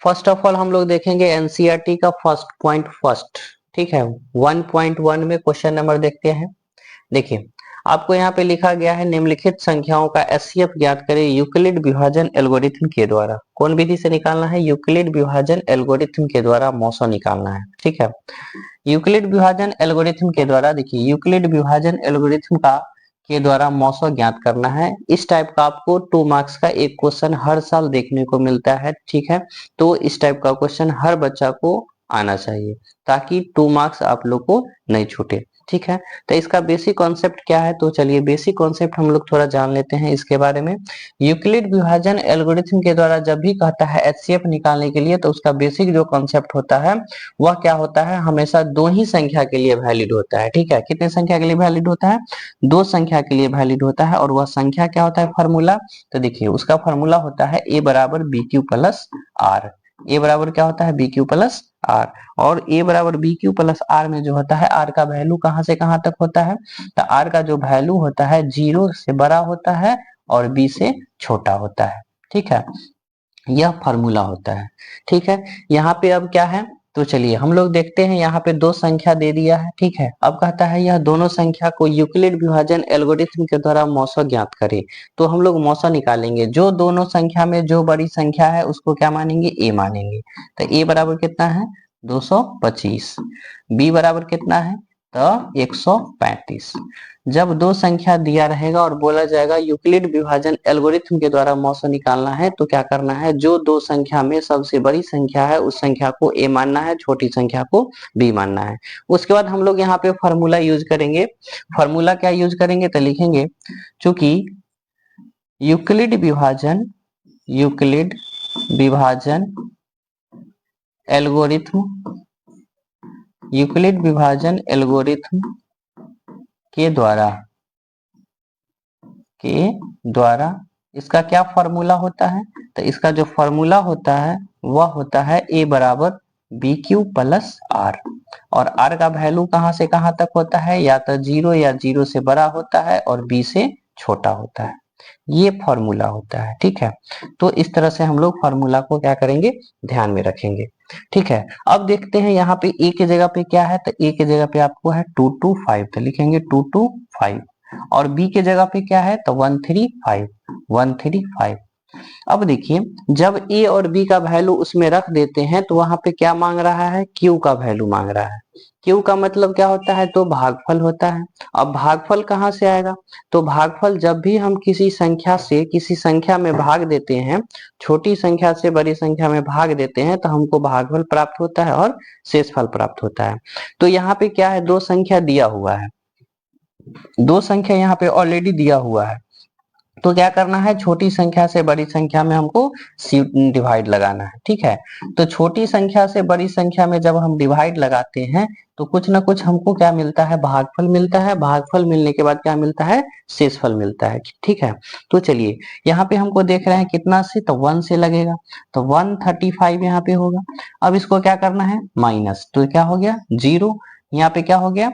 First of all हम लोग देखेंगे एनसीईआरटी का फर्स्ट पॉइंट फर्स्ट, ठीक है। 1.1 में क्वेश्चन नंबर देखते हैं। देखिए आपको यहाँ पे लिखा गया है निम्नलिखित संख्याओं का एचसीएफ ज्ञात करें यूक्लिड विभाजन एल्गोरिथम के द्वारा। कौन विधि से निकालना है? यूक्लिड विभाजन एल्गोरिथम के द्वारा मौसो निकालना है, ठीक है। यूक्लिड विभाजन एल्गोरिथम के द्वारा, देखिए यूक्लिड विभाजन एल्गोरिथम का के द्वारा मौसो ज्ञात करना है। इस टाइप का आपको 2 मार्क्स का एक क्वेश्चन हर साल देखने को मिलता है, ठीक है। तो इस टाइप का क्वेश्चन हर बच्चा को आना चाहिए ताकि 2 मार्क्स आप लोग को नहीं छूटे, ठीक है। तो इसका बेसिक कॉन्सेप्ट क्या है? तो चलिए बेसिक कॉन्सेप्ट हम लोग थोड़ा जान लेते हैं इसके बारे में। यूक्लिड विभाजन एल्गोरिथम के द्वारा जब भी कहता है एचसीएफ निकालने के लिए, तो उसका बेसिक जो कॉन्सेप्ट होता है वह क्या होता है? हमेशा दो ही संख्या के लिए वैलिड होता है, ठीक है। कितने संख्या के लिए वैलिड होता है? दो संख्या के लिए वैलिड होता है। और वह संख्या क्या होता है? फॉर्मूला। तो देखिए उसका फॉर्मूला होता है ए बराबर b q plus r. A बराबर क्या होता है? B q plus r. और ए बराबर बी क्यू प्लस आर में जो होता है आर का वैल्यू कहां से कहां तक होता है? तो आर का जो वैल्यू होता है 0 से बड़ा होता है और बी से छोटा होता है, ठीक है। यह फॉर्मूला होता है, ठीक है। यहाँ पे अब क्या है? तो चलिए हम लोग देखते हैं। यहाँ पे दो संख्या दे दिया है, ठीक है। अब कहता है यह दोनों संख्या को यूक्लिड विभाजन एल्गोरिथम के द्वारा मौसो ज्ञात करें। तो हम लोग मौसो निकालेंगे। जो दोनों संख्या में जो बड़ी संख्या है उसको क्या मानेंगे? ए मानेंगे। तो ए बराबर कितना है? 225। बी बराबर कितना है? तो 135। जब दो संख्या दिया रहेगा और बोला जाएगा यूक्लिड विभाजन एल्गोरिथम के द्वारा मौसो निकालना है, तो क्या करना है? जो दो संख्या में सबसे बड़ी संख्या है उस संख्या को ए मानना है, छोटी संख्या को बी मानना है। उसके बाद हम लोग यहाँ पे फॉर्मूला यूज करेंगे। फॉर्मूला क्या यूज करेंगे? तो लिखेंगे चूंकि यूक्लिड विभाजन एल्गोरिथम यूक्लिड विभाजन एल्गोरिथम के द्वारा इसका क्या फॉर्मूला होता है? तो इसका जो फॉर्मूला होता है वह होता है ए बराबर बी क्यू प्लस आर। और आर का वैल्यू कहां से कहां तक होता है? या तो 0 या 0 से बड़ा होता है और बी से छोटा होता है। ये फॉर्मूला होता है, ठीक है। तो इस तरह से हम लोग फॉर्मूला को क्या करेंगे? ध्यान में रखेंगे, ठीक है। अब देखते हैं यहाँ पे ए की जगह पे क्या है? तो ए की जगह पे आपको है 225, तो लिखेंगे 225। और बी के जगह पे क्या है? तो 135। अब देखिए जब ए और बी का वैल्यू उसमें रख देते हैं तो वहां पे क्या मांग रहा है? क्यू का वैल्यू मांग रहा है। क्यू का मतलब क्या होता है? तो भागफल होता है। अब भागफल कहां से आएगा? तो भागफल जब भी हम किसी संख्या से किसी संख्या में भाग देते हैं, छोटी संख्या से बड़ी संख्या में भाग देते हैं, तो हमको भागफल प्राप्त होता है और शेषफल प्राप्त होता है। तो यहाँ पे क्या है? दो संख्या दिया हुआ है, दो संख्या यहाँ पे ऑलरेडी दिया हुआ है। तो क्या करना है? छोटी संख्या से बड़ी संख्या में हमको डिवाइड लगाना है, ठीक है। तो छोटी संख्या से बड़ी संख्या में जब हम डिवाइड लगाते हैं तो कुछ ना कुछ हमको क्या मिलता है? भागफल मिलता है। भागफल मिलने के बाद क्या मिलता है? शेषफल मिलता है, ठीक है। तो चलिए यहाँ पे हमको देख रहे हैं कितना से? तो 1 से लगेगा, तो 135 यहाँ पे होगा। अब इसको क्या करना है? माइनस, तो क्या हो गया? 0। यहाँ पे क्या हो गया?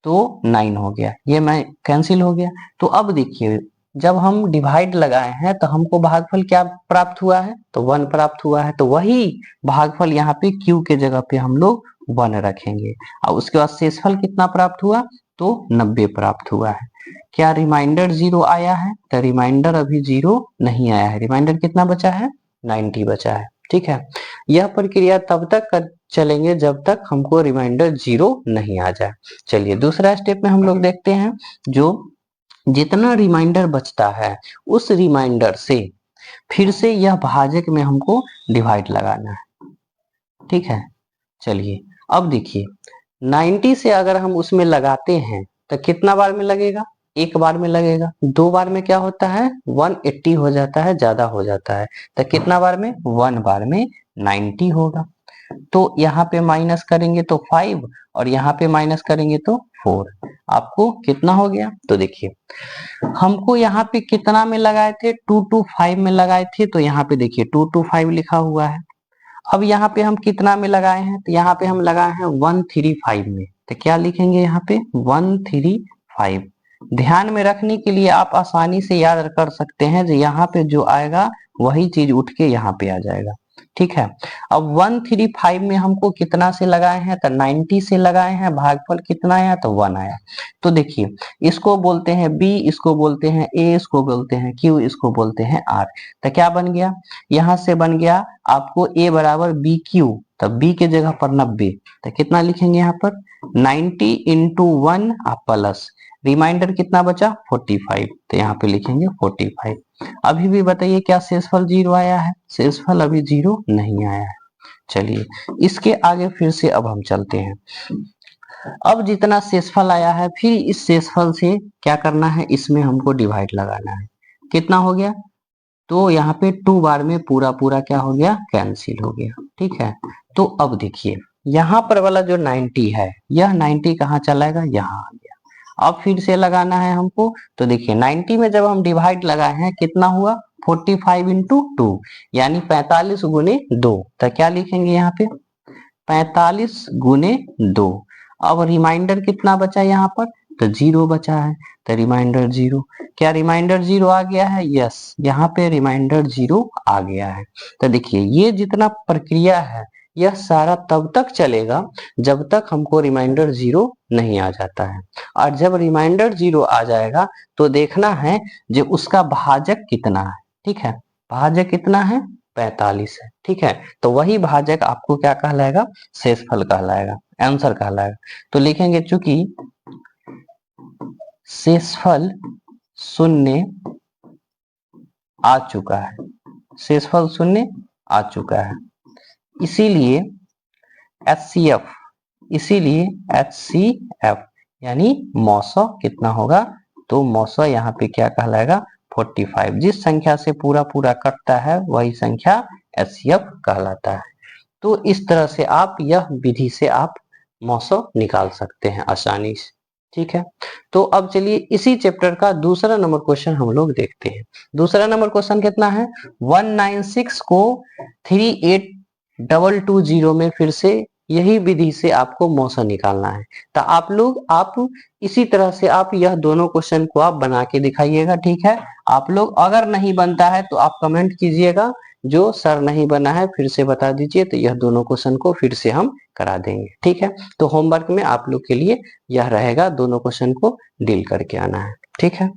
तो 9 हो गया, ये मैं कैंसिल हो गया। तो अब देखिए जब हम डिवाइड लगाए हैं तो हमको भागफल क्या प्राप्त हुआ है? तो 1 प्राप्त हुआ है। तो वही भागफल यहाँ पे क्यू के जगह पे हम लोग 1 रखेंगे। और उसके बाद शेषफल कितना प्राप्त हुआ? तो 90 प्राप्त हुआ है। क्या रिमाइंडर 0 आया है? तो रिमाइंडर अभी 0 नहीं आया है। रिमाइंडर कितना बचा है? 90 बचा है, ठीक है। यह प्रक्रिया तब तक कर चलेंगे जब तक हमको रिमाइंडर 0 नहीं आ जाए। चलिए दूसरा स्टेप में हम लोग देखते हैं। जो जितना रिमाइंडर बचता है उस रिमाइंडर से फिर से यह भाजक में हमको डिवाइड लगाना है, ठीक है। चलिए अब देखिए 90 से अगर हम उसमें लगाते हैं तो कितना बार में लगेगा? एक बार में लगेगा। दो बार में क्या होता है? 180 हो जाता है, ज्यादा हो जाता है। तो कितना बार में? 1 बार में 90 होगा। तो यहाँ पे माइनस करेंगे तो 5 और यहाँ पे माइनस करेंगे तो 4। आपको कितना हो गया? तो देखिए हमको यहाँ पे कितना में लगाए थे? 225 में लगाए थे। तो यहाँ पे देखिए 225 लिखा हुआ है। अब यहाँ पे हम कितना में लगाए हैं? तो यहाँ पे हम लगाए हैं 135 में। तो क्या लिखेंगे यहाँ पे? 135। ध्यान में रखने के लिए आप आसानी से याद कर सकते हैं जो यहाँ पे जो आएगा वही चीज उठ के यहाँ पे आ जाएगा, ठीक है। अब 135 में हमको कितना से लगाए हैं, तो 90 से लगाए हैं, भागफल कितना आया, तो 1 आया। तो देखिए इसको बोलते हैं बी, इसको बोलते हैं ए, इसको बोलते हैं क्यू, इसको बोलते हैं आर। तो क्या बन गया, यहां से बन गया आपको ए बराबर बी क्यू, तो बी के जगह पर 90, तो कितना लिखेंगे यहाँ पर 90 इंटू 1 प्लस रिमाइंडर कितना बचा 45, तो यहाँ पे लिखेंगे 45। अभी भी बताइए क्या शेषफल 0 आया है, शेषफल अभी 0 नहीं आया है। चलिए इसके आगे फिर से अब हम चलते हैं। अब जितना शेषफल आया है फिर इस शेषफल से क्या करना है, इसमें हमको डिवाइड लगाना है। कितना हो गया, तो यहाँ पे 2 बार में पूरा पूरा क्या हो गया, कैंसिल हो गया। ठीक है, तो अब देखिए यहाँ पर वाला जो 90 है, यह 90 कहाँ चलाएगा, यहाँ आ गया। अब फिर से लगाना है हमको, तो देखिए 90 में जब हम डिवाइड लगाए हैं कितना हुआ 45 इंटू 2 यानी 45 गुने 2, तो क्या लिखेंगे यहाँ पे 45 गुने 2। अब रिमाइंडर कितना बचा यहाँ पर, तो 0 बचा है, तो रिमाइंडर 0। क्या रिमाइंडर 0 आ गया है, यस यहाँ पे रिमाइंडर 0 आ गया है। तो देखिए ये जितना प्रक्रिया है यह सारा तब तक चलेगा जब तक हमको रिमाइंडर 0 नहीं आ जाता है, और जब रिमाइंडर 0 आ जाएगा तो देखना है जो उसका भाजक कितना है। ठीक है, भाजक कितना है 45 है। ठीक है, तो वही भाजक आपको क्या कहलाएगा, शेषफल कहलाएगा, आंसर कहलाएगा। तो लिखेंगे चूंकि शेषफल 0 आ चुका है, शेषफल 0 आ चुका है, इसीलिए HCF, इसीलिए HCF यानी मौसौ कितना होगा, तो मौसौ यहाँ पे क्या कहलाएगा 45। जिस संख्या से पूरा पूरा कटता है वही संख्या HCF कहलाता है। तो इस तरह से आप यह विधि से आप मौसौ निकाल सकते हैं आसानी से। ठीक है, तो अब चलिए इसी चैप्टर का दूसरा नंबर क्वेश्चन हम लोग देखते हैं। दूसरा नंबर क्वेश्चन कितना है, 196 को 38220 में फिर से यही विधि से आपको मौसम निकालना है। तो आप इसी तरह से आप यह दोनों क्वेश्चन को आप बना के दिखाइएगा। ठीक है, आप लोग अगर नहीं बनता है तो आप कमेंट कीजिएगा, जो सर नहीं बना है फिर से बता दीजिए, तो यह दोनों क्वेश्चन को फिर से हम करा देंगे। ठीक है, तो होमवर्क में आप लोग के लिए यह रहेगा, दोनों क्वेश्चन को डील करके आना है। ठीक है।